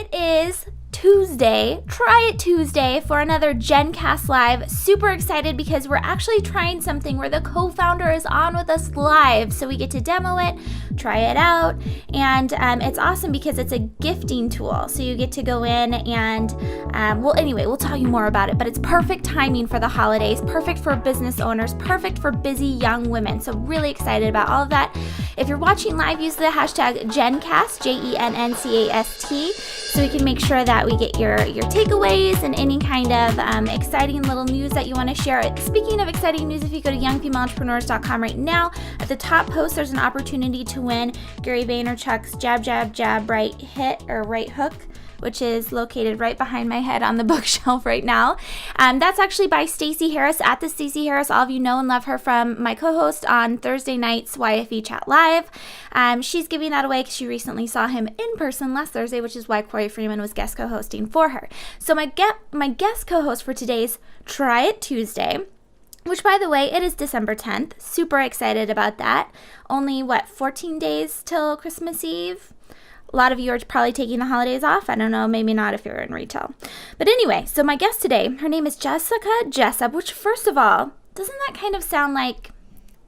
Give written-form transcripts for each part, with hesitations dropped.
It is Tuesday, Try It Tuesday for another Jenn Cast Live. Super excited because we're actually trying something where the co-founder is on with us live. So we get to demo it, try it out, and it's awesome because it's a gifting tool. So you get to go in and, we'll tell you more about it, but it's perfect timing for the holidays, perfect for business owners, perfect for busy young women. So really excited about all of that. If you're watching live, use the hashtag JennCast, JENNCAST, so we can make sure that we get your takeaways and any kind of exciting little news that you want to share. Speaking of exciting news, if you go to youngfemaleentrepreneurs.com right now, at the top post, there's an opportunity to win Gary Vaynerchuk's Jab, Jab, Jab, Right Hit or Right Hook, which is located right behind my head on the bookshelf right now. That's actually by Stacey Harris, at the Stacey Harris. All of you know and love her from my co-host on Thursday night's YFE Chat Live. She's giving that away because she recently saw him in person last Thursday, which is why Corey Freeman was guest co-hosting for her. So my guest co-host for today's Try It Tuesday, which, by the way, it is December 10th. Super excited about that. Only, 14 days till Christmas Eve? A lot of you are probably taking the holidays off. I don't know, maybe not if you're in retail. But anyway, so my guest today, her name is Jessica Jessup, which, first of all, doesn't that kind of sound like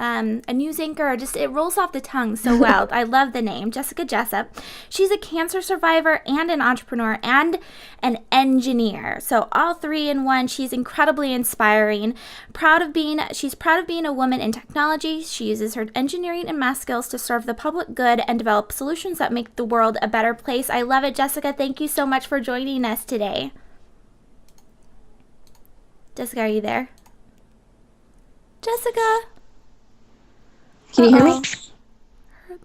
a news anchor, or just it rolls off the tongue so well. I love the name, Jessica Jessup. She's a cancer survivor and an entrepreneur and an engineer. So all three in one. She's incredibly inspiring. She's proud of being a woman in technology. She uses her engineering and math skills to serve the public good and develop solutions that make the world a better place. I love it, Jessica. Thank you so much for joining us today. Jessica, are you there? Jessica? Can you hear me?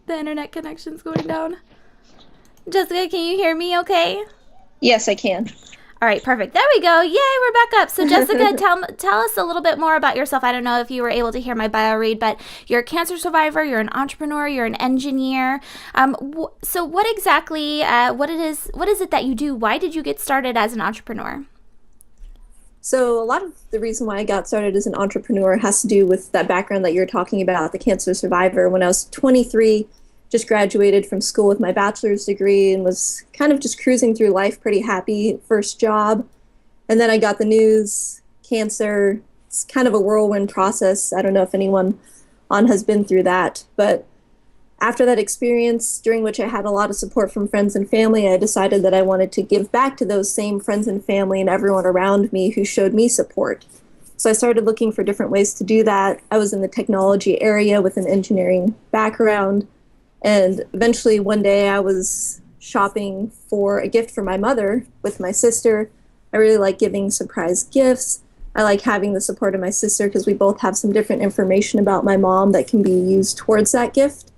The internet connection's going down. Jessica, can you hear me okay? Yes, I can. All right, perfect. There we go. Yay, we're back up. So Jessica, tell us a little bit more about yourself. I don't know if you were able to hear my bio read, but you're a cancer survivor, you're an entrepreneur, you're an engineer. So what exactly, what is it that you do? Why did you get started as an entrepreneur? So a lot of the reason why I got started as an entrepreneur has to do with that background that you're talking about, the cancer survivor. When I was 23, just graduated from school with my bachelor's degree and was kind of just cruising through life, pretty happy, first job. And then I got the news, cancer. It's kind of a whirlwind process. I don't know if anyone on has been through that, but after that experience, during which I had a lot of support from friends and family, I decided that I wanted to give back to those same friends and family and everyone around me who showed me support. So I started looking for different ways to do that. I was in the technology area with an engineering background, and eventually one day I was shopping for a gift for my mother with my sister. I really like giving surprise gifts. I like having the support of my sister because we both have some different information about my mom that can be used towards that gift.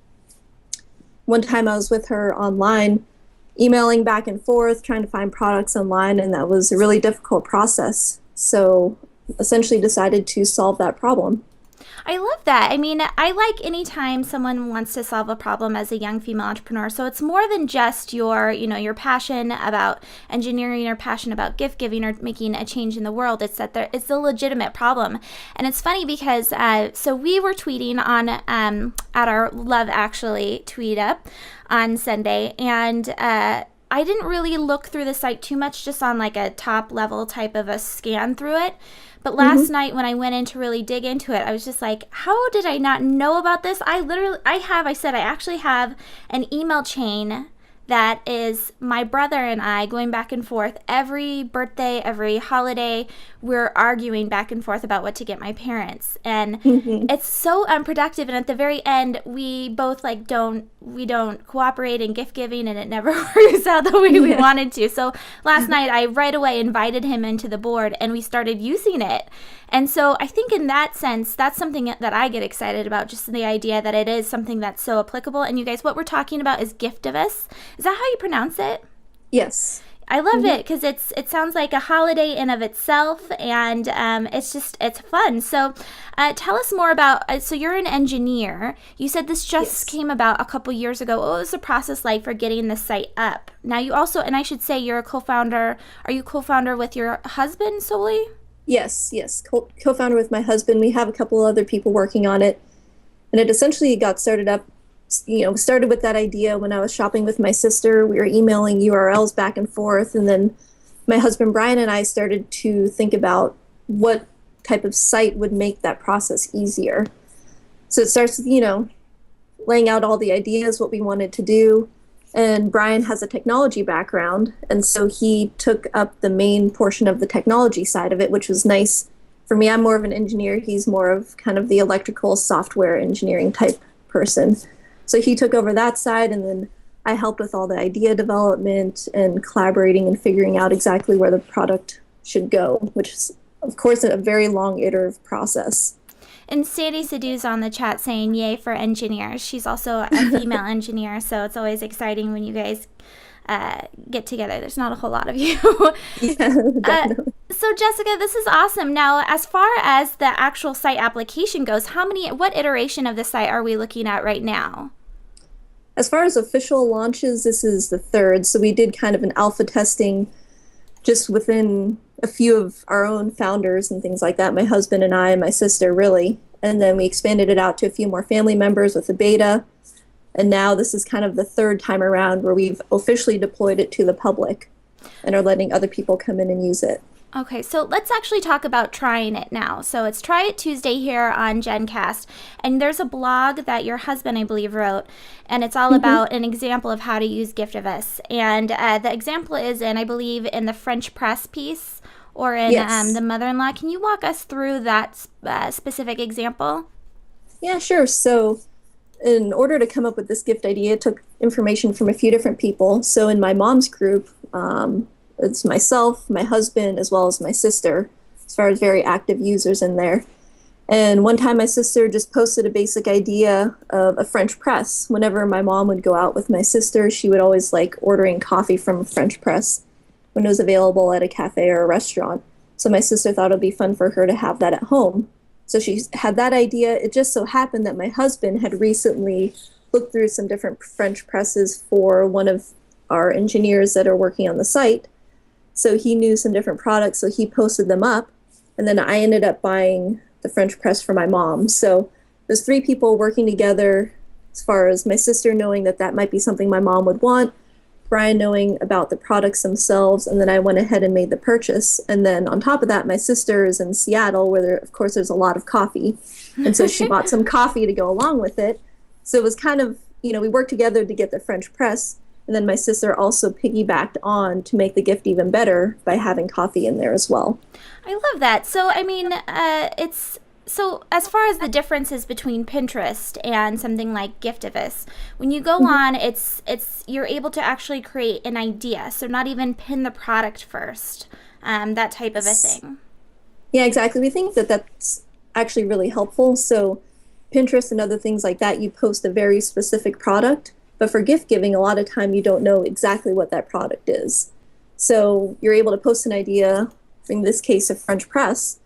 One time I was with her online, emailing back and forth, trying to find products online, and that was a really difficult process. So essentially decided to solve that problem. I love that. I mean, I like anytime someone wants to solve a problem as a young female entrepreneur. So it's more than just your passion about engineering or passion about gift giving or making a change in the world. It's that it's a legitimate problem. And it's funny because so we were tweeting on at our Love Actually tweet up on Sunday, and I didn't really look through the site too much, just on like a top level type of a scan through it. But last night when I went in to really dig into it, I was just like, how did I not know about this? I actually have an email chain that is my brother and I going back and forth every birthday, every holiday. We're arguing back and forth about what to get my parents, and it's so unproductive. And at the very end, we both don't cooperate in gift giving, and it never works out the way we wanted to. So last night, I right away invited him into the board, and we started using it. And so I think in that sense, that's something that I get excited about, just the idea that it is something that's so applicable. And you guys, what we're talking about is Giftivus. Is that how you pronounce it? Yes. I love it because it sounds like a holiday in of itself, and it's fun. So tell us more about, so you're an engineer. You said this just came about a couple years ago. What was the process like for getting the site up? Now you also, and I should say you're a co-founder. Are you co-founder with your husband solely? Yes. Co-founder with my husband. We have a couple other people working on it. And it essentially got started up Started with that idea when I was shopping with my sister. We were emailing URLs back and forth, and then my husband Brian and I started to think about what type of site would make that process easier. So it starts, laying out all the ideas, what we wanted to do. And Brian has a technology background, and so he took up the main portion of the technology side of it, which was nice. For me, I'm more of an engineer. He's more of kind of the electrical software engineering type person. So he took over that side, and then I helped with all the idea development and collaborating and figuring out exactly where the product should go, which is, of course, a very long iterative process. And Sandy Sadoo's on the chat saying, yay for engineers. She's also a female engineer, so it's always exciting when you guys get together. There's not a whole lot of you. Yeah, definitely. So Jessica, this is awesome. Now, as far as the actual site application goes, what iteration of the site are we looking at right now? As far as official launches, this is the third. So we did kind of an alpha testing just within a few of our own founders and things like that, my husband and I and my sister, really. And then we expanded it out to a few more family members with the beta. And now this is kind of the third time around where we've officially deployed it to the public and are letting other people come in and use it. Okay, so let's actually talk about trying it now. So it's Try It Tuesday here on Jenn Cast, and there's a blog that your husband, I believe, wrote, and it's all about an example of how to use Giftivus. And the example is in, I believe, in the French press piece or in Yes. the mother-in-law. Can you walk us through that specific example? Yeah, sure. So in order to come up with this gift idea, it took information from a few different people. So in my mom's group, it's myself, my husband, as well as my sister, as far as very active users in there. And one time my sister just posted a basic idea of a French press. Whenever my mom would go out with my sister, she would always like ordering coffee from a French press when it was available at a cafe or a restaurant. So my sister thought it would be fun for her to have that at home. So she had that idea. It just so happened that my husband had recently looked through some different French presses for one of our engineers that are working on the site. So he knew some different products, so he posted them up. And then I ended up buying the French press for my mom. So there's three people working together, as far as my sister knowing that that might be something my mom would want, Brian knowing about the products themselves, and then I went ahead and made the purchase. And then on top of that, my sister is in Seattle, where there, of course, there's a lot of coffee. And so she bought some coffee to go along with it. So it was kind of, we worked together to get the French press. And then my sister also piggybacked on to make the gift even better by having coffee in there as well. I love that. So, I mean, so as far as the differences between Pinterest and something like Giftivus, when you go on, it's you're able to actually create an idea. So not even pin the product first, that type of a thing. Yeah, exactly. We think that that's actually really helpful. So Pinterest and other things like that, you post a very specific product. But for gift giving, a lot of time you don't know exactly what that product is. So you're able to post an idea, in this case, a French press,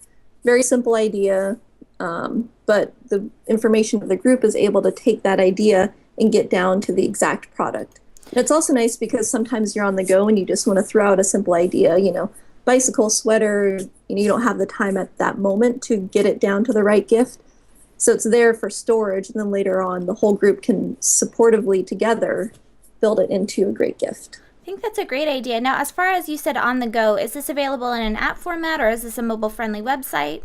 very simple idea, but the information of the group is able to take that idea and get down to the exact product. And it's also nice because sometimes you're on the go and you just want to throw out a simple idea, bicycle, sweater, you don't have the time at that moment to get it down to the right gift. So it's there for storage, and then later on, the whole group can supportively together build it into a great gift. I think that's a great idea. Now, as far as you said on the go, is this available in an app format, or is this a mobile-friendly website?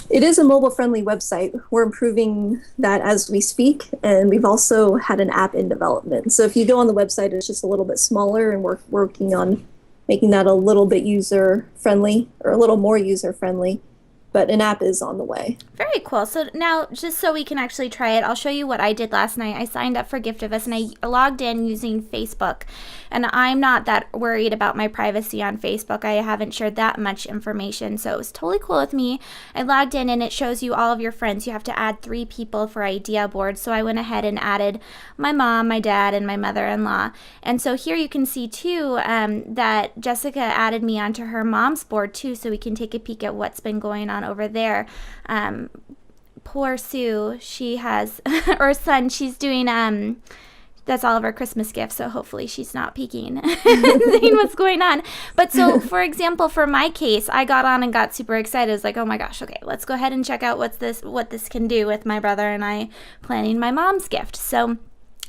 It is a mobile-friendly website. We're improving that as we speak, and we've also had an app in development. So if you go on the website, it's just a little bit smaller, and we're working on making that a little bit user-friendly, or a little more user-friendly. But an app is on the way. Very cool. So now, just so we can actually try it, I'll show you what I did last night. I signed up for Giftivus, and I logged in using Facebook. And I'm not that worried about my privacy on Facebook. I haven't shared that much information, so it was totally cool with me. I logged in, and it shows you all of your friends. You have to add 3 people for idea board. So I went ahead and added my mom, my dad, and my mother-in-law. And so here you can see, too, that Jessica added me onto her mom's board, too, so we can take a peek at what's been going on over there. Poor Sue, she has, or son, she's doing, that's all of her Christmas gifts, so hopefully she's not peeking and seeing what's going on. But so, for example, for my case, I got on and got super excited. I was like, oh my gosh, okay, let's go ahead and check out what this can do with my brother and I planning my mom's gift. So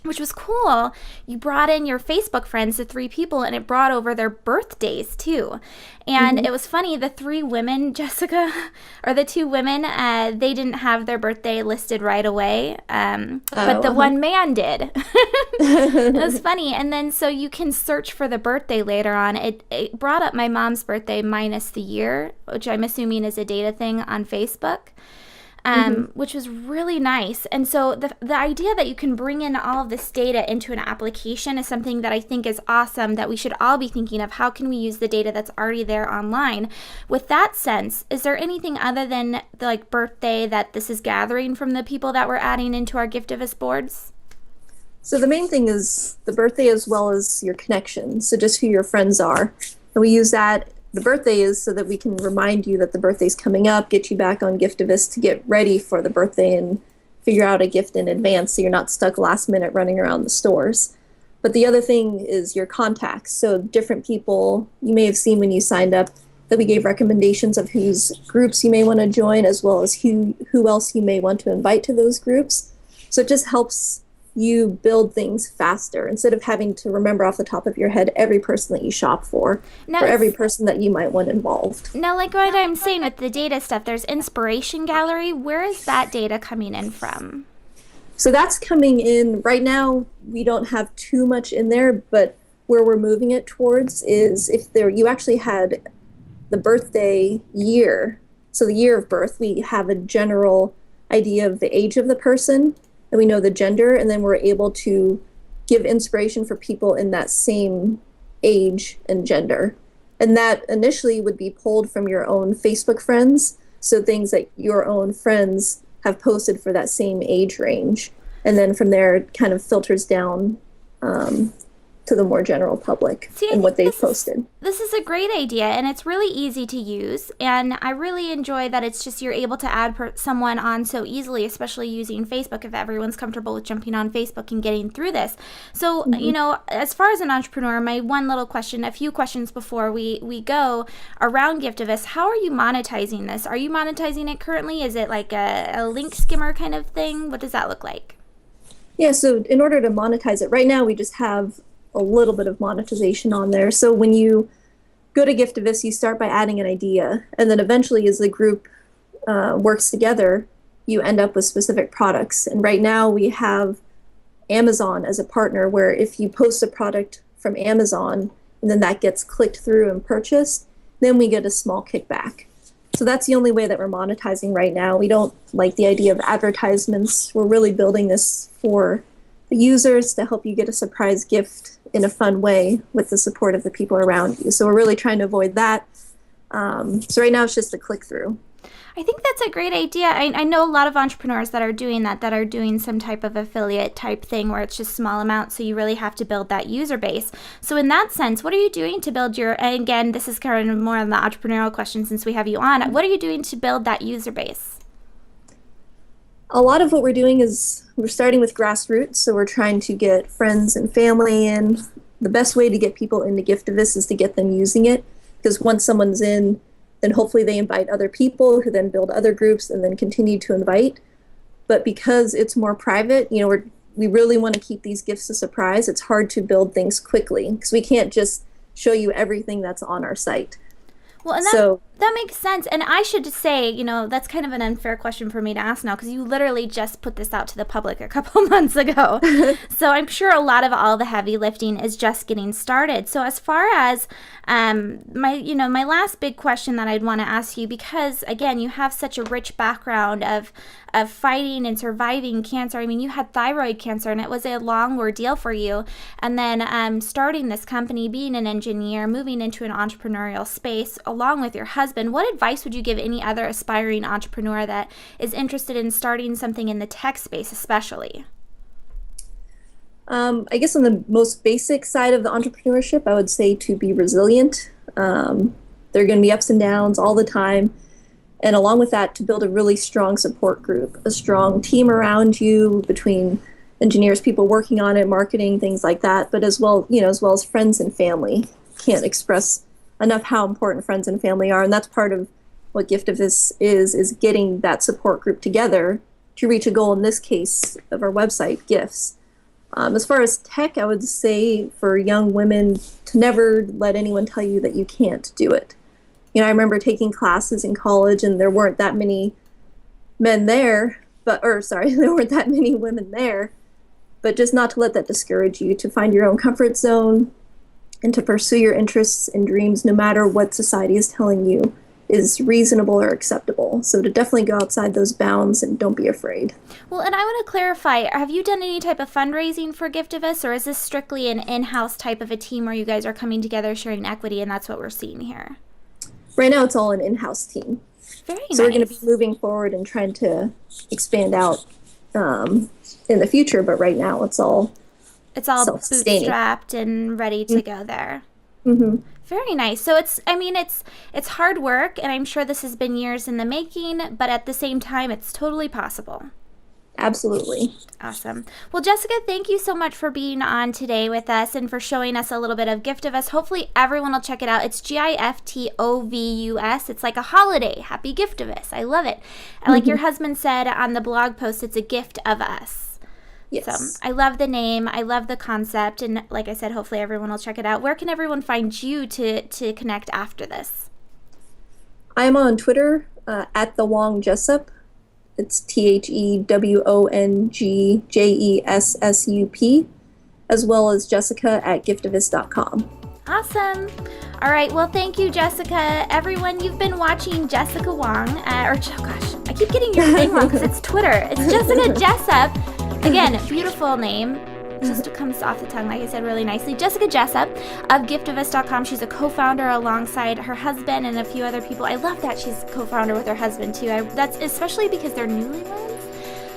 which was cool. You brought in your Facebook friends, the 3 people, and it brought over their birthdays too. And it was funny, the 3 women, Jessica, or the 2 women, they didn't have their birthday listed right away, but the one man did. It was funny. And then so you can search for the birthday later on. It brought up my mom's birthday minus the year, which I'm assuming is a data thing on Facebook. Which was really nice. And so the idea that you can bring in all of this data into an application is something that I think is awesome, that we should all be thinking of. How can we use the data that's already there online? With that sense, is there anything other than the birthday that this is gathering from the people that we're adding into our Giftivist boards? So the main thing is the birthday as well as your connections, so just who your friends are. And we use that. The birthday is so that we can remind you that the birthday's coming up, get you back on Giftivist to get ready for the birthday and figure out a gift in advance so you're not stuck last minute running around the stores. But the other thing is your contacts. So different people, you may have seen when you signed up that we gave recommendations of whose groups you may want to join, as well as who else you may want to invite to those groups. So it just helps you build things faster instead of having to remember off the top of your head every person that you shop for, or every person that you might want involved. Now, like what I'm saying with the data stuff, there's Inspiration Gallery. Where is that data coming in from? So that's coming in right now. We don't have too much in there, but where we're moving it towards is if you actually had the birthday year, so the year of birth, we have a general idea of the age of the person, and we know the gender, and then we're able to give inspiration for people in that same age and gender. And that initially would be pulled from your own Facebook friends, so things that your own friends have posted for that same age range. And then from there, it kind of filters down to the more general public and what they've posted. This is a great idea, and it's really easy to use, and I really enjoy that it's just you're able to add someone on so easily, especially using Facebook, if everyone's comfortable with jumping on Facebook and getting through this. So, you know, as far as an entrepreneur, my one little question, a few questions before we go around Giftivist, how are you monetizing this? Are you monetizing it currently? Is it like a link skimmer kind of thing? What does that look like? Yeah, so in order to monetize it, right now we just have a little bit of monetization on there. So when you go to Giftivist, you start by adding an idea, and then eventually as the group works together, you end up with specific products. And right now we have Amazon as a partner, where if you post a product from Amazon and then that gets clicked through and purchased, then we get a small kickback. So that's the only way that we're monetizing right now. We don't like the idea of advertisements. We're really building this for the users to help you get a surprise gift in a fun way with the support of the people around you. So we're really trying to avoid that. So right now it's just a click through. I think that's a great idea. I know a lot of entrepreneurs that are doing that are doing some type of affiliate type thing where it's just small amounts, so you really have to build that user base. So in that sense, what are you doing to build and again, this is kind of more on the entrepreneurial question since we have you on, what are you doing to build that user base? A lot of what we're doing is we're starting with grassroots, so we're trying to get friends and family in. The best way to get people into Giftivist is to get them using it, because once someone's in, then hopefully they invite other people who then build other groups and then continue to invite. But because it's more private, you know, we really want to keep these gifts a surprise. It's hard to build things quickly because we can't just show you everything that's on our site. Well, and that makes sense. And I should say, you know, that's kind of an unfair question for me to ask now because you literally just put this out to the public a couple months ago. So I'm sure a lot of all the heavy lifting is just getting started. So as far as my last big question that I'd want to ask you, because again, you have such a rich background of fighting and surviving cancer. I mean, you had thyroid cancer and it was a long ordeal for you. And then starting this company, being an engineer, moving into an entrepreneurial space along with your husband, what advice would you give any other aspiring entrepreneur that is interested in starting something in the tech space especially? I guess on the most basic side of the entrepreneurship, I would say to be resilient. There are going to be ups and downs all the time. And along with that, to build a really strong support group, a strong team around you between engineers, people working on it, marketing, things like that, but as well as friends and family. Can't express enough how important friends and family are. And that's part of what Giftivist is getting that support group together to reach a goal, in this case of our website, gifts. As far as tech, I would say for young women to never let anyone tell you that you can't do it. I remember taking classes in college and there weren't that many men there, there weren't that many women there, but just not to let that discourage you, to find your own comfort zone and to pursue your interests and dreams no matter what society is telling you is reasonable or acceptable. So to definitely go outside those bounds and don't be afraid. Well, and I want to clarify, have you done any type of fundraising for Giftivus, or is this strictly an in-house type of a team where you guys are coming together, sharing equity, and that's what we're seeing here? Right now it's all an in-house team. Very So nice. we're going to be moving forward and trying to expand out in the future, but right now it's all self-sustaining. Bootstrapped and ready to go there. Mm-hmm. Very nice. So it's hard work, and I'm sure this has been years in the making, but at the same time, it's totally possible. Absolutely. Awesome. Well, Jessica, thank you so much for being on today with us and for showing us a little bit of Giftivus. Hopefully everyone will check it out. It's GIFTOVUS. It's like a holiday. Happy Giftivus. I love it. And like your husband said on the blog post, it's a gift of us. Yes. So I love the name. I love the concept. And like I said, hopefully everyone will check it out. Where can everyone find you to connect after this? I'm on Twitter at the Wong Jessup. It's TheWongjEssup, as well as Jessica at giftivus.com. Awesome. All right. Well, thank you, Jessica. Everyone, you've been watching Jessica Wong, I keep getting your name wrong because it's Twitter. It's Jessica Jessup. Again, beautiful name. Just comes off the tongue, like I said, really nicely. Jessica Jessup of Giftivus.com. She's a co-founder alongside her husband and a few other people. I love that she's co-founder with her husband too. That's especially because they're newlyweds.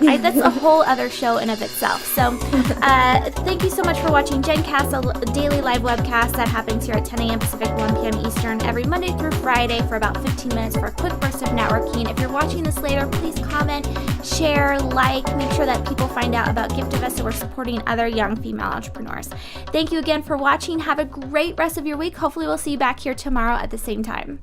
That's a whole other show in of itself. So thank you so much for watching Jenn Cast, a daily live webcast that happens here at 10 a.m. Pacific, 1 p.m. Eastern, every Monday through Friday for about 15 minutes for a quick burst of networking. If you're watching this later, please comment, share, like, make sure that people find out about Giftivus so we're supporting other young female entrepreneurs. Thank you again for watching. Have a great rest of your week. Hopefully we'll see you back here tomorrow at the same time.